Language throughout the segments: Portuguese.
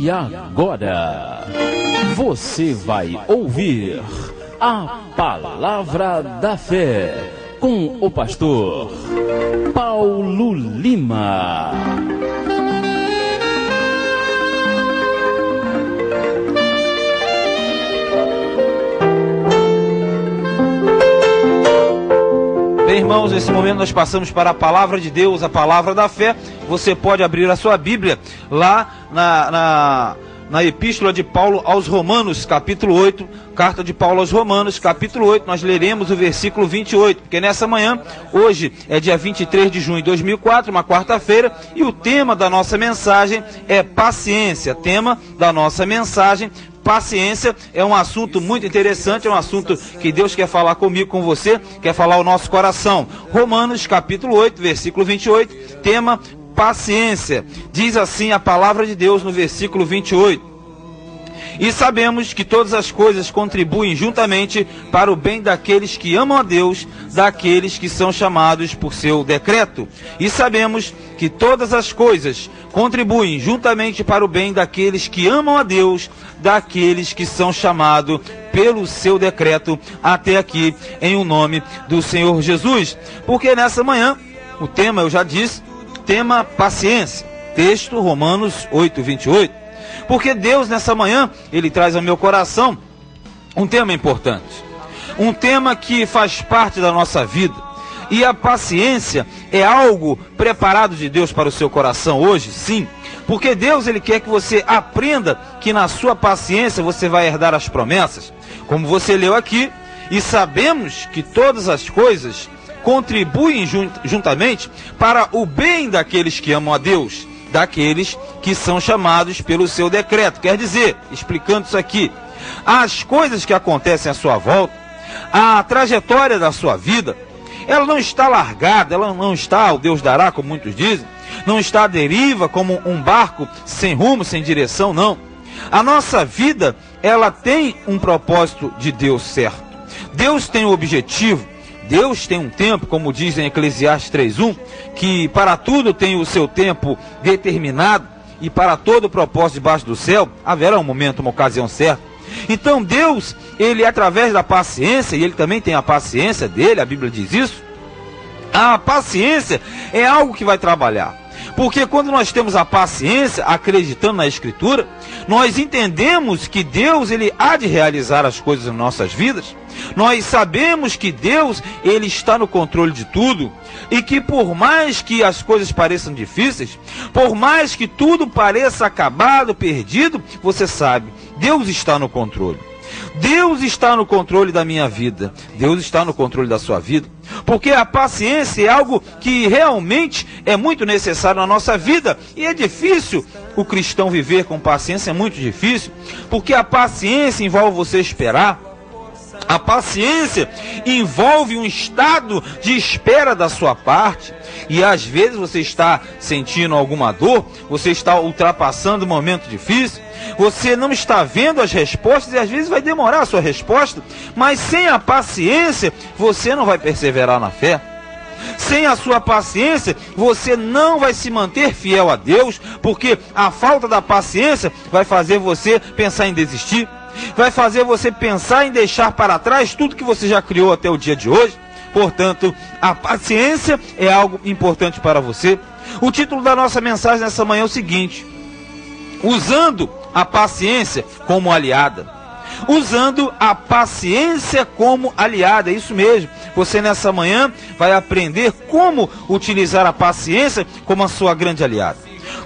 E agora, você vai ouvir a Palavra da Fé com o pastor Paulo Lima. Bem, irmãos, nesse momento nós passamos para a Palavra de Deus, a Palavra da Fé. Você pode abrir a sua Bíblia lá na Epístola de Paulo aos Romanos, capítulo 8, carta de Paulo aos Romanos, capítulo 8, nós leremos o versículo 28, porque nessa manhã, hoje é dia 23 de junho de 2004, uma quarta-feira, e o tema da nossa mensagem é paciência. Tema da nossa mensagem, paciência, é um assunto muito interessante, é um assunto que Deus quer falar comigo, com você, quer falar ao nosso coração. Romanos, capítulo 8, versículo 28, tema paciência. Diz assim a palavra de Deus no versículo 28. E sabemos que todas as coisas contribuem juntamente para o bem daqueles que amam a Deus, daqueles que são chamados por seu decreto. E sabemos que todas as coisas contribuem juntamente para o bem daqueles que amam a Deus, daqueles que são chamados pelo seu decreto. Até aqui, em o nome do Senhor Jesus. Porque nessa manhã, o tema, eu já disse, tema paciência. Texto Romanos 8, 28. Porque Deus nessa manhã, Ele traz ao meu coração um tema importante. Um tema que faz parte da nossa vida. E a paciência é algo preparado de Deus para o seu coração hoje, sim. Porque Deus, Ele quer que você aprenda que na sua paciência você vai herdar as promessas. Como você leu aqui, e sabemos que todas as coisas contribuem juntamente para o bem daqueles que amam a Deus, daqueles que são chamados pelo seu decreto. Quer dizer, explicando isso aqui, as coisas que acontecem à sua volta, a trajetória da sua vida, ela não está largada, ela não está, o Deus dará, como muitos dizem, não está à deriva como um barco sem rumo, sem direção, não. A nossa vida, ela tem um propósito de Deus certo. Deus tem um objetivo, Deus tem um tempo, como diz em Eclesiastes 3:1, que para tudo tem o seu tempo determinado, e para todo propósito debaixo do céu, haverá um momento, uma ocasião certa. Então Deus, Ele através da paciência, e Ele também tem a paciência dele, a Bíblia diz isso, a paciência é algo que vai trabalhar. Porque quando nós temos a paciência, acreditando na Escritura, nós entendemos que Deus, Ele há de realizar as coisas nas nossas vidas. Nós sabemos que Deus, Ele está no controle de tudo. E que por mais que as coisas pareçam difíceis, por mais que tudo pareça acabado, perdido, você sabe, Deus está no controle. Deus está no controle da minha vida. Deus está no controle da sua vida. Porque a paciência é algo que realmente é muito necessário na nossa vida. E é difícil o cristão viver com paciência, é muito difícil. Porque a paciência envolve você esperar. A paciência envolve um estado de espera da sua parte. E às vezes você está sentindo alguma dor, você está ultrapassando um momento difícil, você não está vendo as respostas e às vezes vai demorar a sua resposta, mas sem a paciência você não vai perseverar na fé. Sem a sua paciência você não vai se manter fiel a Deus, porque a falta da paciência vai fazer você pensar em desistir, vai fazer você pensar em deixar para trás tudo que você já criou até o dia de hoje. Portanto, a paciência é algo importante para você. O título da nossa mensagem nessa manhã é o seguinte: usando a paciência como aliada. Usando a paciência como aliada, é isso mesmo. Você nessa manhã vai aprender como utilizar a paciência como a sua grande aliada.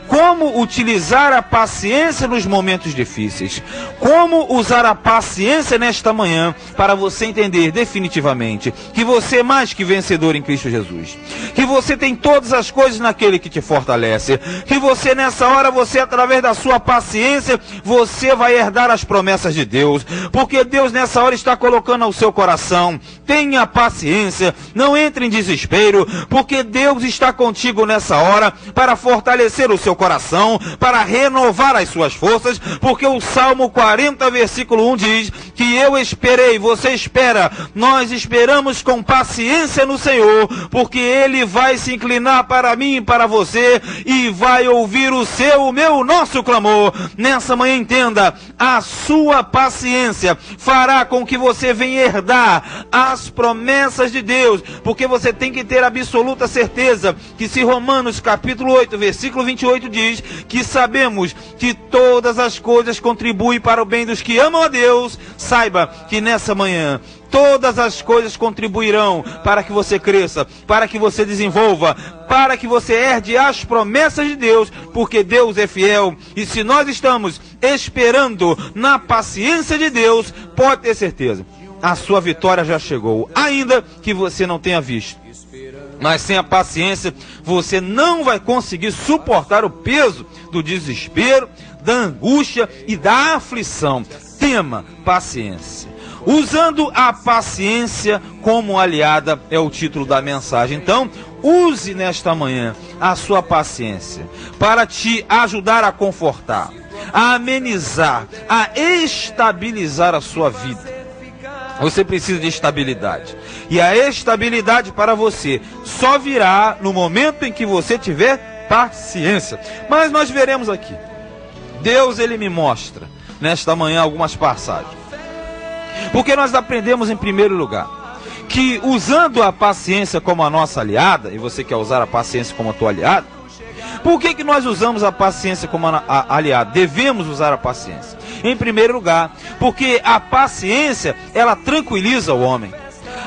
Como utilizar a paciência nos momentos difíceis. Como usar a paciência nesta manhã para você entender definitivamente que você é mais que vencedor em Cristo Jesus. Que você tem todas as coisas naquele que te fortalece. Que você nessa hora, você através da sua paciência, você vai herdar as promessas de Deus. Porque Deus nessa hora está colocando ao seu coração: tenha paciência, não entre em desespero, porque Deus está contigo nessa hora para fortalecer encher o seu coração, para renovar as suas forças, porque o Salmo 40, versículo 1 diz que eu esperei, você espera, nós esperamos com paciência no Senhor, porque Ele vai se inclinar para mim e para você, e vai ouvir o seu, o meu, o nosso clamor. Nessa manhã entenda, a sua paciência fará com que você venha herdar as promessas de Deus, porque você tem que ter absoluta certeza que se Romanos capítulo 8, versículo 28 diz que sabemos que todas as coisas contribuem para o bem dos que amam a Deus, saiba que nessa manhã todas as coisas contribuirão para que você cresça, para que você desenvolva, para que você herde as promessas de Deus, porque Deus é fiel. E se nós estamos esperando na paciência de Deus, pode ter certeza, a sua vitória já chegou, ainda que você não tenha visto. Mas sem a paciência, você não vai conseguir suportar o peso do desespero, da angústia e da aflição. Tema paciência. Usando a paciência como aliada é o título da mensagem. Então, use nesta manhã a sua paciência para te ajudar a confortar, a amenizar, a estabilizar a sua vida. Você precisa de estabilidade. E a estabilidade para você só virá no momento em que você tiver paciência. Mas nós veremos aqui. Deus, Ele me mostra nesta manhã algumas passagens. Porque nós aprendemos em primeiro lugar que usando a paciência como a nossa aliada, e você quer usar a paciência como a tua aliada, por que nós usamos a paciência como a aliada? Devemos usar a paciência. Em primeiro lugar, porque a paciência, ela tranquiliza o homem.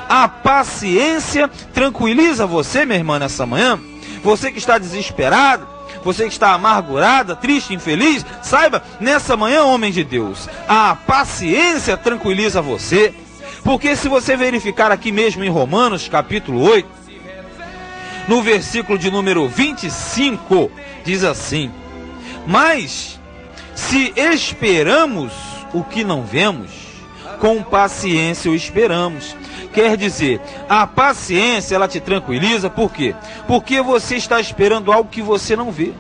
A paciência tranquiliza você, minha irmã, nessa manhã. Você que está desesperado, você que está amargurada, triste, infeliz, saiba, nessa manhã, homem de Deus, a paciência tranquiliza você. Porque se você verificar aqui mesmo em Romanos, capítulo 8, no versículo de número 25, diz assim: mas se esperamos o que não vemos, com paciência o esperamos. Quer dizer, a paciência, ela te tranquiliza, por quê? Porque você está esperando algo que você não vê.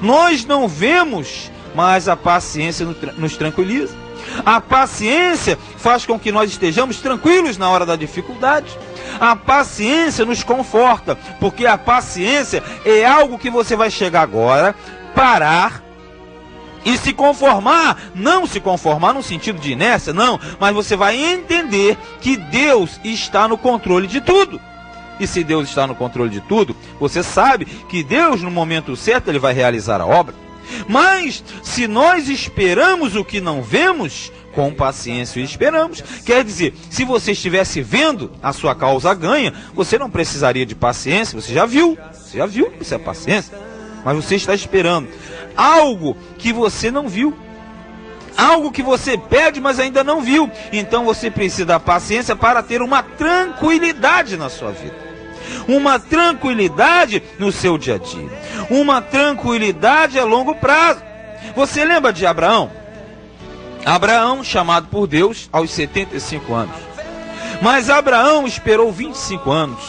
Nós não vemos, mas a paciência nos tranquiliza. A paciência faz com que nós estejamos tranquilos na hora da dificuldade. A paciência nos conforta, porque a paciência é algo que você vai chegar agora, parar e se conformar, não se conformar no sentido de inércia, não, mas você vai entender que Deus está no controle de tudo. E se Deus está no controle de tudo, você sabe que Deus, no momento certo, Ele vai realizar a obra. Mas, se nós esperamos o que não vemos, com paciência esperamos. Quer dizer, se você estivesse vendo a sua causa ganha, você não precisaria de paciência, você já viu, isso é paciência. Mas você está esperando algo que você não viu, algo que você pede, mas ainda não viu. Então você precisa da paciência para ter uma tranquilidade na sua vida, uma tranquilidade no seu dia a dia, uma tranquilidade a longo prazo. Você lembra de Abraão? Abraão, chamado por Deus aos 75 anos. Mas Abraão esperou 25 anos,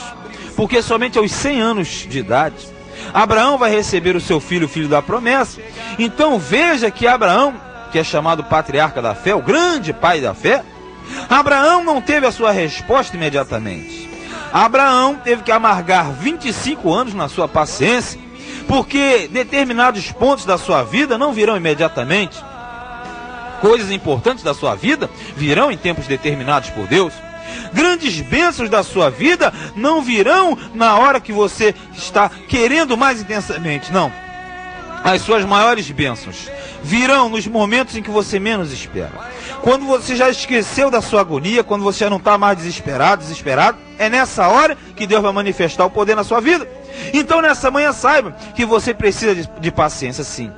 porque somente aos 100 anos de idade Abraão vai receber o seu filho, o filho da promessa. Então veja que Abraão, que é chamado patriarca da fé, o grande pai da fé, Abraão não teve a sua resposta imediatamente. Abraão teve que amargar 25 anos na sua paciência, porque determinados pontos da sua vida não virão imediatamente. Coisas importantes da sua vida virão em tempos determinados por Deus. Grandes bênçãos da sua vida não virão na hora que você está querendo mais intensamente, não. As suas maiores bênçãos virão nos momentos em que você menos espera. Quando você já esqueceu da sua agonia, quando você já não está mais desesperado, é nessa hora que Deus vai manifestar o poder na sua vida. Então nessa manhã saiba que você precisa de paciência, sim.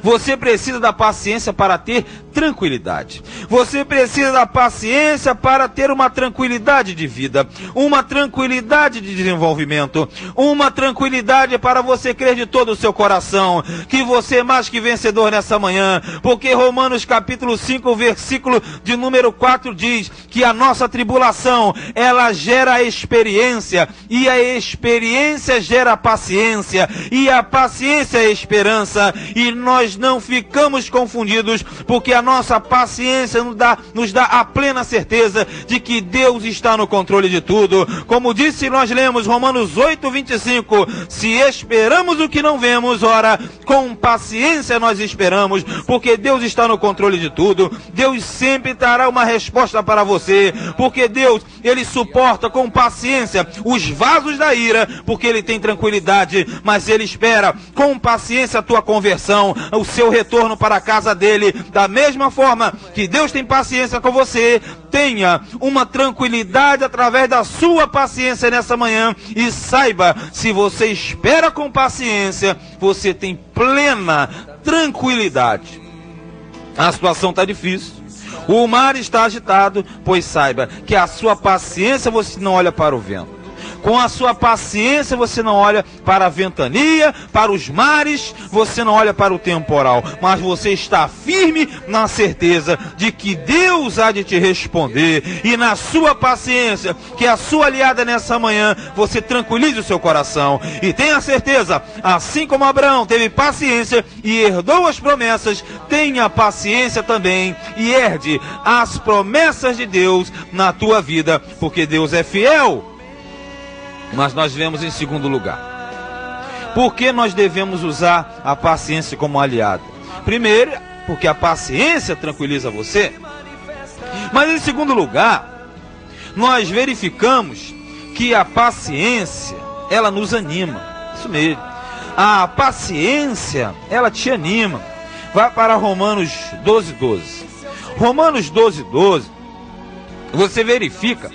Você precisa da paciência para ter tranquilidade. Você precisa da paciência para ter uma tranquilidade de vida, uma tranquilidade de desenvolvimento, uma tranquilidade para você crer de todo o seu coração que você é mais que vencedor nessa manhã, porque Romanos capítulo 5, versículo de número 4 diz que a nossa tribulação, ela gera experiência, e a experiência gera paciência, e a paciência é esperança, e nós não ficamos confundidos, porque a nossa paciência nos dá a plena certeza de que Deus está no controle de tudo. Como disse, nós lemos Romanos 8, 25, se esperamos o que não vemos, ora, com paciência nós esperamos, porque Deus está no controle de tudo. Deus sempre dará uma resposta para você, porque Deus, Ele suporta com paciência os vasos da ira, porque Ele tem tranquilidade, mas Ele espera com paciência a tua conversão, o seu retorno para a casa dele. Da mesma forma que Deus tem paciência com você, tenha uma tranquilidade através da sua paciência nessa manhã, e saiba, se você espera com paciência, você tem plena tranquilidade. A situação está difícil, o mar está agitado, pois saiba que a sua paciência você não olha para o vento. Com a sua paciência você não olha para a ventania, para os mares, você não olha para o temporal, mas você está firme na certeza de que Deus há de te responder, e na sua paciência, que é a sua aliada nessa manhã, você tranquilize o seu coração, e tenha certeza, assim como Abraão teve paciência e herdou as promessas, tenha paciência também e herde as promessas de Deus na tua vida, porque Deus é fiel. Mas nós vemos em segundo lugar, por que nós devemos usar a paciência como aliada? Primeiro, porque a paciência tranquiliza você. Mas em segundo lugar, nós verificamos que a paciência, ela nos anima. Isso mesmo. A paciência, ela te anima. Vai para Romanos 12, 12. Romanos 12, 12, você verifica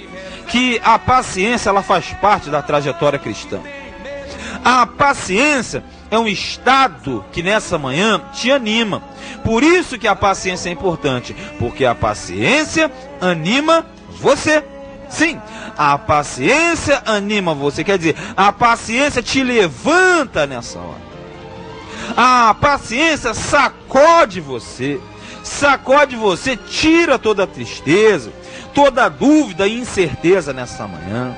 que a paciência, ela faz parte da trajetória cristã. A paciência é um estado que nessa manhã te anima. Por isso que a paciência é importante, porque a paciência anima você. Sim, a paciência anima você, quer dizer, a paciência te levanta nessa hora. A paciência sacode você, tira toda a tristeza, toda dúvida e incerteza nessa manhã.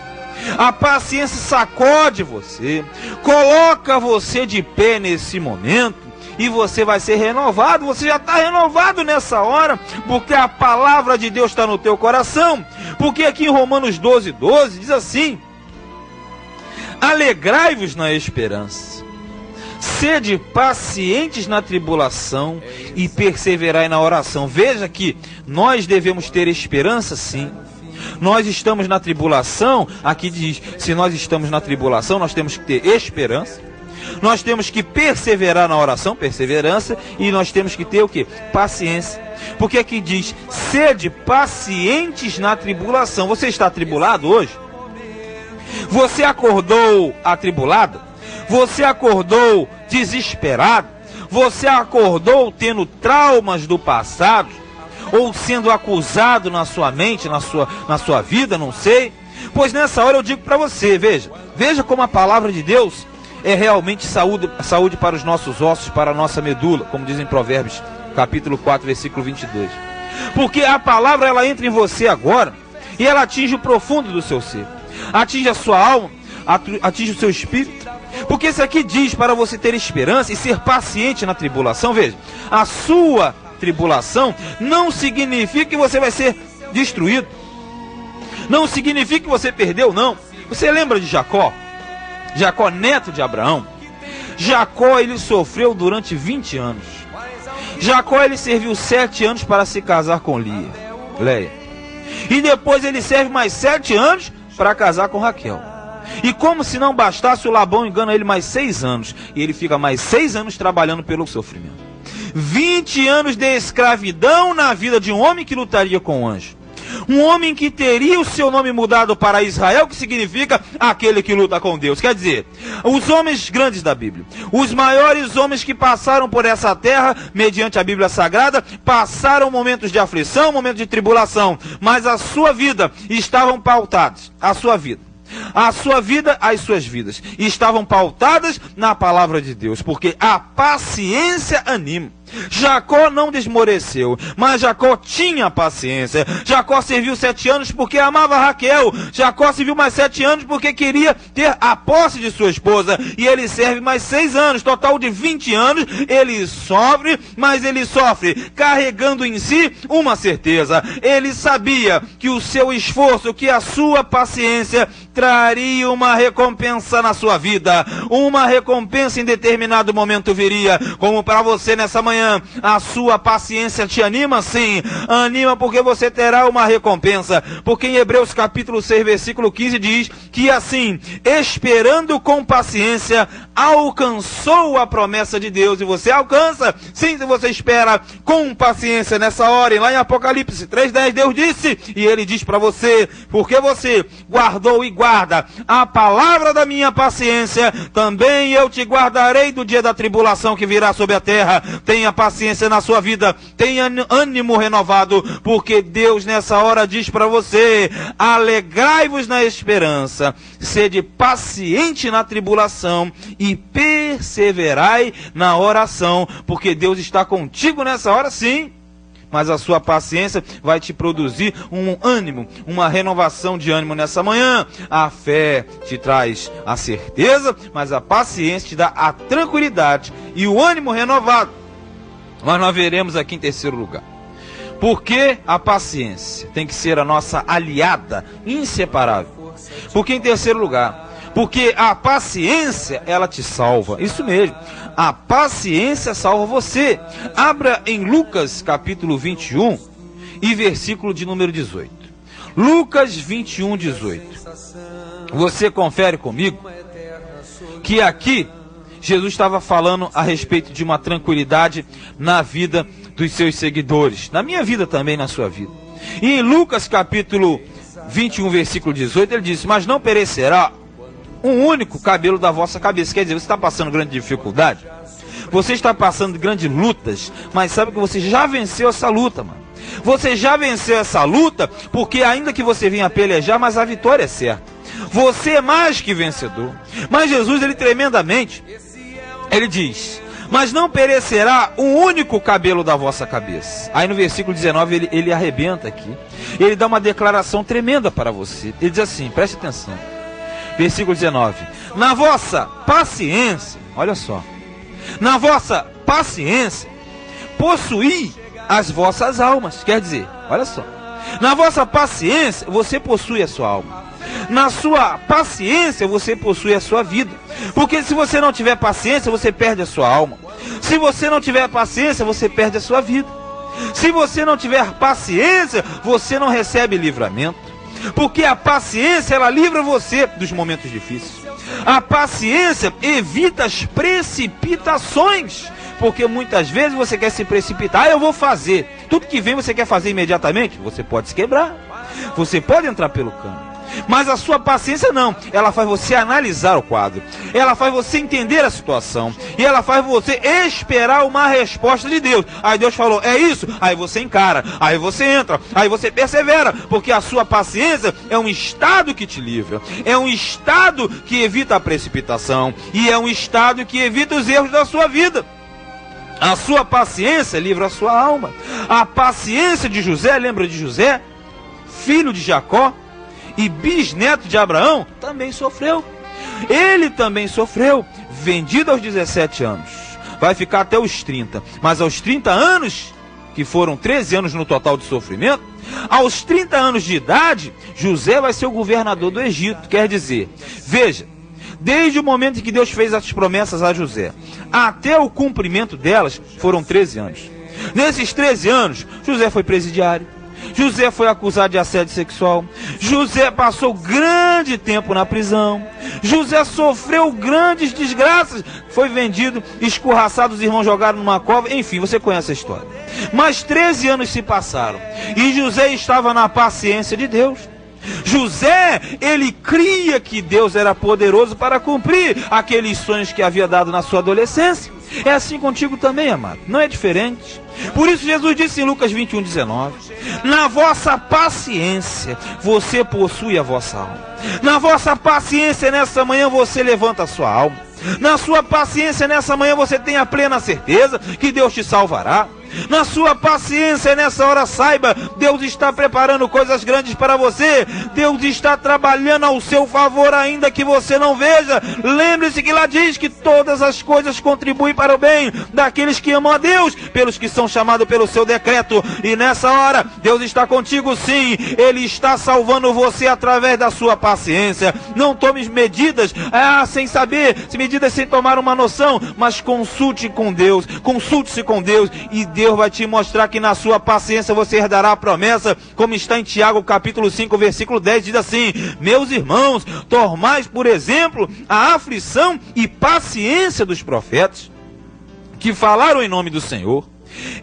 A paciência sacode você, coloca você de pé nesse momento, e você vai ser renovado. Você já está renovado nessa hora, porque a palavra de Deus está no teu coração. Porque aqui em Romanos 12, 12 diz assim: alegrai-vos na esperança, sede pacientes na tribulação e perseverai na oração. Veja que nós devemos ter esperança, sim. Nós estamos na tribulação, aqui diz, se nós estamos na tribulação, nós temos que ter esperança. Nós temos que perseverar na oração, perseverança, e nós temos que ter o quê? Paciência. Porque aqui diz, sede pacientes na tribulação. Você está atribulado hoje? Você acordou atribulado? Você acordou desesperado? Você acordou tendo traumas do passado? Ou sendo acusado na sua mente, na sua vida, não sei? Pois nessa hora eu digo para você, veja como a palavra de Deus é realmente saúde para os nossos ossos, para a nossa medula, como dizem Provérbios, capítulo 4, versículo 22. Porque a palavra, ela entra em você agora, e ela atinge o profundo do seu ser, atinge a sua alma, atinge o seu espírito. Porque isso aqui diz para você ter esperança e ser paciente na tribulação. Veja, a sua tribulação não significa que você vai ser destruído, não significa que você perdeu, não. Você lembra de Jacó? Jacó, neto de Abraão. Jacó, ele sofreu durante 20 anos. Jacó, ele serviu 7 anos para se casar com Leia. E depois ele serve mais 7 anos para casar com Raquel. E como se não bastasse, o Labão engana ele mais 6 anos. E ele fica mais 6 anos trabalhando pelo sofrimento. 20 anos de escravidão na vida de um homem que lutaria com um anjo. Um homem que teria o seu nome mudado para Israel, que significa aquele que luta com Deus. Quer dizer, os homens grandes da Bíblia, os maiores homens que passaram por essa terra, mediante a Bíblia Sagrada, passaram momentos de aflição, momentos de tribulação, mas a sua vida estavam pautados, a sua vida, as suas vidas estavam pautadas na palavra de Deus, porque a paciência anima. Jacó não desmoreceu, mas Jacó tinha paciência. Jacó serviu 7 anos porque amava Raquel. Jacó serviu mais 7 anos porque queria ter a posse de sua esposa. E ele serve mais 6 anos, total de 20 anos. Ele sofre, mas ele sofre carregando em si uma certeza. Ele sabia que o seu esforço, que a sua paciência traria uma recompensa na sua vida. Uma recompensa em determinado momento viria, como para você nessa manhã. A sua paciência te anima? Sim, anima porque você terá uma recompensa, porque em Hebreus capítulo 6, versículo 15 diz que assim, esperando com paciência, alcançou a promessa de Deus. E você alcança, sim, se você espera com paciência nessa hora. E lá em Apocalipse 3:10 Deus disse, e ele diz para você, porque você guardou e guarda a palavra da minha paciência, também eu te guardarei do dia da tribulação que virá sobre a terra. Tenha paciência na sua vida, tenha ânimo renovado, porque Deus nessa hora diz para você, alegrai-vos na esperança, sede paciente na tribulação e perseverai na oração, porque Deus está contigo nessa hora, sim, mas a sua paciência vai te produzir um ânimo, uma renovação de ânimo nessa manhã. A fé te traz a certeza, mas a paciência te dá a tranquilidade e o ânimo renovado. Mas nós veremos aqui em terceiro lugar, porque a paciência tem que ser a nossa aliada inseparável. Porque em terceiro lugar, porque a paciência, ela te salva. Isso mesmo, a paciência salva você. Abra em Lucas capítulo 21 e versículo de número 18. Lucas 21, 18. Você confere comigo que aqui Jesus estava falando a respeito de uma tranquilidade na vida dos seus seguidores, na minha vida também, na sua vida. E em Lucas capítulo 21, versículo 18, ele disse, mas não perecerá um único cabelo da vossa cabeça. Quer dizer, você está passando grande dificuldade, você está passando grandes lutas, mas sabe que você já venceu essa luta, mano. Você já venceu essa luta, porque ainda que você venha pelejar, mas a vitória é certa. Você é mais que vencedor. Mas Jesus, ele tremendamente, ele diz, mas não perecerá um único cabelo da vossa cabeça. Aí no versículo 19 ele arrebenta aqui. Ele dá uma declaração tremenda para você. Ele diz assim, preste atenção. Versículo 19. Na vossa paciência, olha só. Na vossa paciência, possuí as vossas almas. Quer dizer, olha só. Na vossa paciência, você possui a sua alma. Na sua paciência, você possui a sua vida. Porque se você não tiver paciência, você perde a sua alma. Se você não tiver paciência, você perde a sua vida. Se você não tiver paciência, você não recebe livramento. Porque a paciência, ela livra você dos momentos difíceis. A paciência evita as precipitações. Porque muitas vezes você quer se precipitar, eu vou fazer. Tudo que vem você quer fazer imediatamente, você pode se quebrar. Você pode entrar pelo caminho. Mas a sua paciência não, ela faz você analisar o quadro, ela faz você entender a situação, e ela faz você esperar uma resposta de Deus. Aí Deus falou, é isso? Aí você encara, aí você entra, aí você persevera, porque a sua paciência é um estado que te livra, é um estado que evita a precipitação, e é um estado que evita os erros da sua vida. A sua paciência livra a sua alma. A paciência de José, lembra de José? Filho de Jacó e bisneto de Abraão, também sofreu. Ele também sofreu, vendido aos 17 anos. Vai ficar até os 30. Mas aos 30 anos, que foram 13 anos no total de sofrimento, aos 30 anos de idade, José vai ser o governador do Egito. Quer dizer, veja, desde o momento em que Deus fez as promessas a José, até o cumprimento delas, foram 13 anos. Nesses 13 anos, José foi presidiário. José foi acusado de assédio sexual. José passou grande tempo na prisão. José sofreu grandes desgraças. Foi vendido, escorraçado, os irmãos jogaram numa cova. Enfim, você conhece a história. Mas 13 anos se passaram e José estava na paciência de Deus. José, ele cria que Deus era poderoso para cumprir aqueles sonhos que havia dado na sua adolescência. É assim contigo também, amado. Não é diferente. Por isso Jesus disse em Lucas 21:19: na vossa paciência você possui a vossa alma. Na vossa paciência nessa manhã você levanta a sua alma. Na sua paciência nessa manhã você tem a plena certeza que Deus te salvará. Na sua paciência nessa hora, saiba, Deus está preparando coisas grandes para você. Deus está trabalhando ao seu favor, ainda que você não veja. Lembre-se que lá diz que todas as coisas contribuem para o bem daqueles que amam a Deus, pelos que são chamados pelo seu decreto. E nessa hora, Deus está contigo sim. Ele está salvando você através da sua paciência. Não tome medidas sem saber, medidas sem tomar uma noção, mas consulte com Deus, consulte-se com Deus, e Deus vai te mostrar que na sua paciência você herdará a promessa, como está em Tiago capítulo 5, versículo 10, diz assim: meus irmãos, tomais por exemplo a aflição e paciência dos profetas, que falaram em nome do Senhor.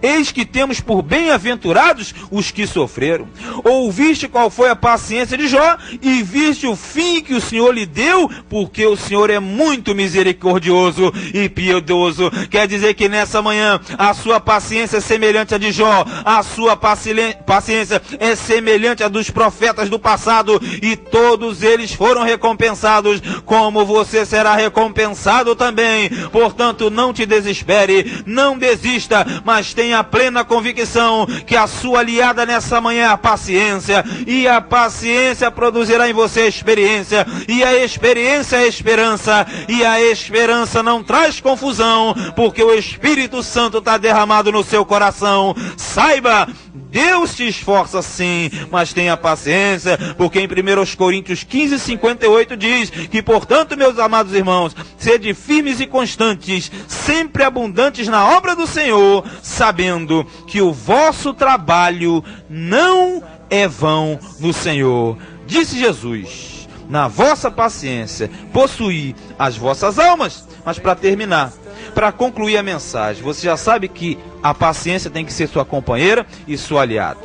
Eis que temos por bem-aventurados os que sofreram. Ouviste qual foi a paciência de Jó, e viste o fim que o Senhor lhe deu, porque o Senhor é muito misericordioso e piedoso. Quer dizer que nessa manhã a sua paciência é semelhante à de Jó, a sua paciência é semelhante à dos profetas do passado, e todos eles foram recompensados, como você será recompensado também. Portanto, não te desespere, não desista, mas tenha a plena convicção que a sua aliada nessa manhã é a paciência, e a paciência produzirá em você a experiência, e a experiência é a esperança, e a esperança não traz confusão, porque o Espírito Santo está derramado no seu coração. Saiba, Deus te esforça sim, mas tenha paciência, porque em 1 Coríntios 15:58 diz que, portanto, meus amados irmãos, sede firmes e constantes, sempre abundantes na obra do Senhor, sabendo que o vosso trabalho não é vão no Senhor. Disse Jesus: na vossa paciência possuí as vossas almas. Mas para terminar, para concluir a mensagem, você já sabe que a paciência tem que ser sua companheira e sua aliada.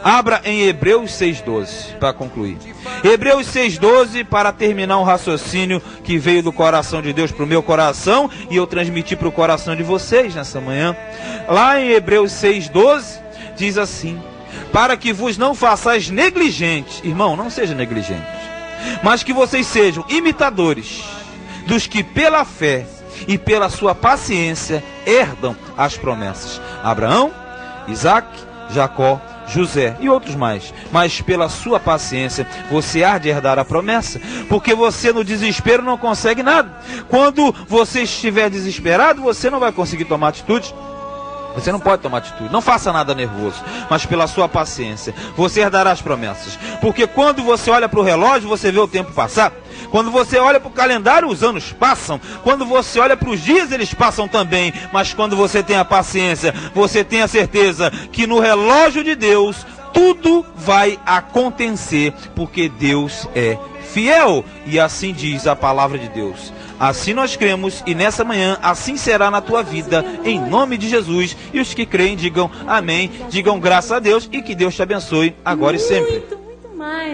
Abra em Hebreus 6:12 para concluir. Hebreus 6:12, para terminar um raciocínio que veio do coração de Deus para o meu coração e eu transmiti para o coração de vocês nessa manhã. Lá em Hebreus 6:12 diz assim: para que vos não façais negligentes, irmão, não seja negligente, mas que vocês sejam imitadores dos que pela fé e pela sua paciência herdam as promessas. Abraão, Isaac, Jacó, José e outros mais. Mas pela sua paciência você há de herdar a promessa, porque você no desespero não consegue nada. Quando você estiver desesperado, você não vai conseguir tomar atitude. Você não pode tomar atitude, não faça nada nervoso, mas pela sua paciência você herdará as promessas. Porque quando você olha para o relógio, você vê o tempo passar. Quando você olha para o calendário, os anos passam. Quando você olha para os dias, eles passam também. Mas quando você tem a paciência, você tem a certeza que no relógio de Deus tudo vai acontecer, porque Deus é fiel. E assim diz a palavra de Deus. Assim nós cremos, e nessa manhã assim será na tua vida, em nome de Jesus. E os que creem digam amém, digam graças a Deus, e que Deus te abençoe agora e sempre. Muito mais.